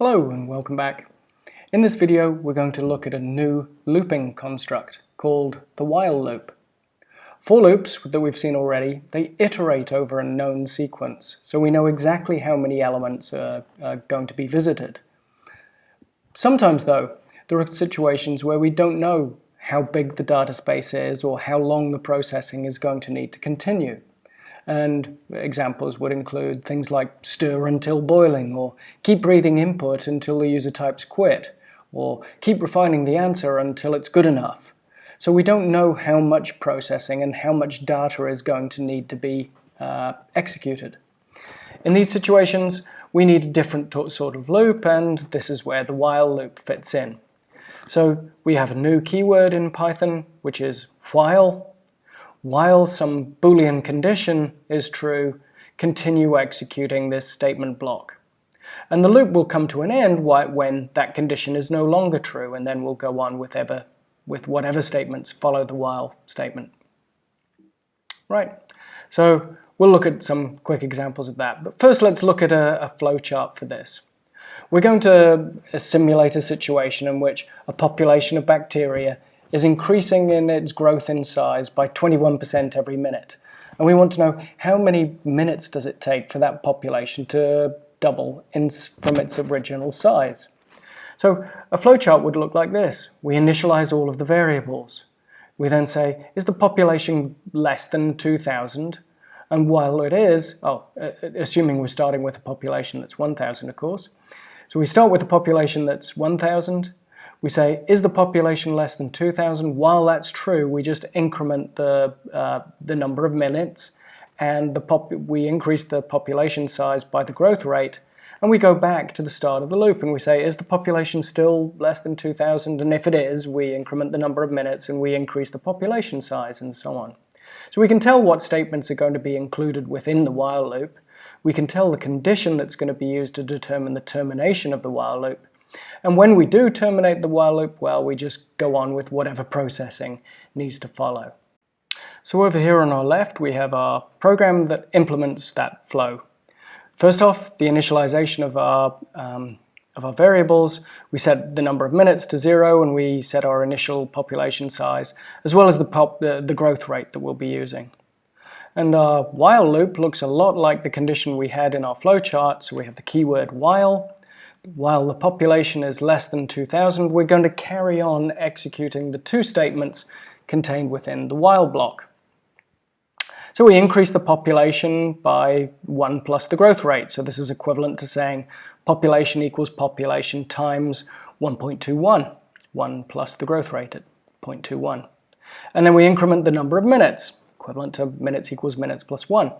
Hello and welcome back. In this video we're going to look at a new looping construct called the while loop. For loops that we've seen already, they iterate over a known sequence, so we know exactly how many elements are going to be visited. Sometimes though, there are situations where we don't know how big the data space is or how long the processing is going to need to continue. And examples would include things like stir until boiling, or keep reading input until the user types quit, or keep refining the answer until it's good enough. So we don't know how much processing and how much data is going to need to be executed. In these situations, we need a different sort of loop, and this is where the while loop fits in. So we have a new keyword in Python, which is while. While some Boolean condition is true, continue executing this statement block. And the loop will come to an end when that condition is no longer true, and then we'll go on with whatever statements follow the while statement. Right, so we'll look at some quick examples of that. But first let's look at a flowchart for this. We're going to simulate a situation in which a population of bacteria is increasing in its growth in size by 21% every minute. And we want to know how many minutes does it take for that population to double from its original size. So a flowchart would look like this. We initialize all of the variables. We then say, is the population less than 2,000? And while it is, assuming we're starting with a population that's 1,000, of course. So we start with a population that's 1,000. We say, is the population less than 2,000? While that's true, we just increment the number of minutes, and we increase the population size by the growth rate, and we go back to the start of the loop and we say, is the population still less than 2,000? And if it is, we increment the number of minutes and we increase the population size, and so on. So we can tell what statements are going to be included within the while loop. We can tell the condition that's going to be used to determine the termination of the while loop. And when we do terminate the while loop, well, we just go on with whatever processing needs to follow. So over here on our left, we have our program that implements that flow. First off, the initialization of our variables. We set the number of minutes to 0, and we set our initial population size, as well as the growth rate that we'll be using. And our while loop looks a lot like the condition we had in our flowchart. So we have the keyword while. While the population is less than 2,000, we're going to carry on executing the two statements contained within the while block. So we increase the population by 1 plus the growth rate. So this is equivalent to saying population equals population times 1.21, 1 plus the growth rate at 0.21. And then we increment the number of minutes, equivalent to minutes equals minutes plus 1.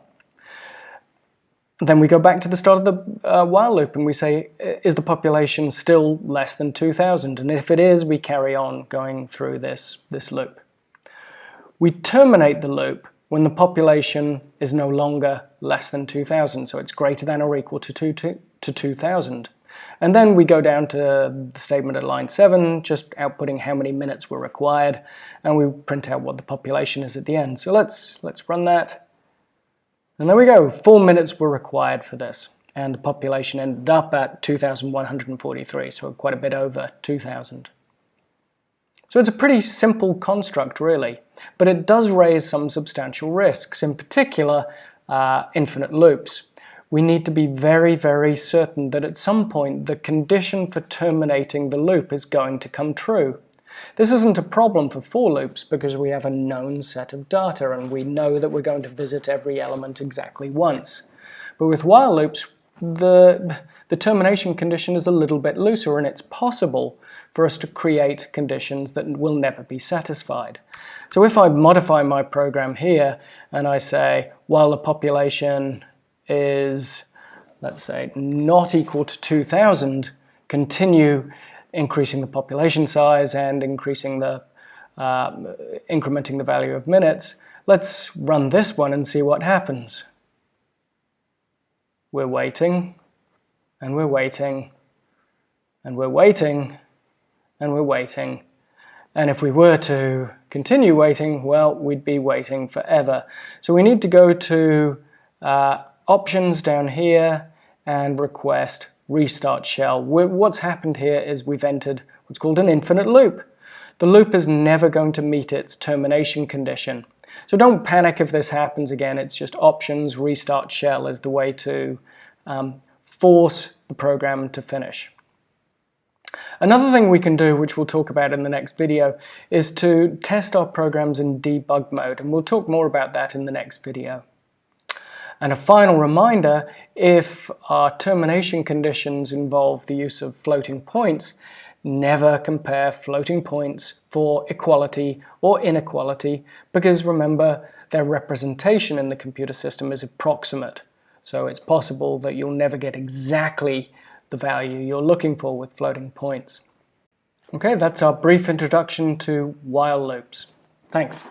Then we go back to the start of the while loop and we say, is the population still less than 2,000? And if it is, we carry on going through this loop. We terminate the loop when the population is no longer less than 2,000, so it's greater than or equal to 2,000. And then we go down to the statement at line 7, just outputting how many minutes were required, and we print out what the population is at the end. So let's run that. And there we go, 4 minutes were required for this, and the population ended up at 2,143, so quite a bit over 2,000. So it's a pretty simple construct, really, but it does raise some substantial risks, in particular, infinite loops. We need to be very, very certain that at some point the condition for terminating the loop is going to come true. This isn't a problem for loops because we have a known set of data and we know that we're going to visit every element exactly once. But with while loops, the termination condition is a little bit looser, and it's possible for us to create conditions that will never be satisfied. So if I modify my program here and I say, while the population is, let's say, not equal to 2,000, continue increasing the population size and increasing incrementing the value of minutes. Let's run this one and see what happens. We're waiting, and we're waiting, and we're waiting, and we're waiting. And if we were to continue waiting, well, we'd be waiting forever. So we need to go to options down here and request restart shell. What's happened here is we've entered what's called an infinite loop. The loop is never going to meet its termination condition. So don't panic if this happens again. It's just options, restart shell is the way to force the program to finish. Another thing we can do, which we'll talk about in the next video, is to test our programs in debug mode, and we'll talk more about that in the next video. And a final reminder, if our termination conditions involve the use of floating points, never compare floating points for equality or inequality, because remember, their representation in the computer system is approximate. So it's possible that you'll never get exactly the value you're looking for with floating points. Okay, that's our brief introduction to while loops. Thanks.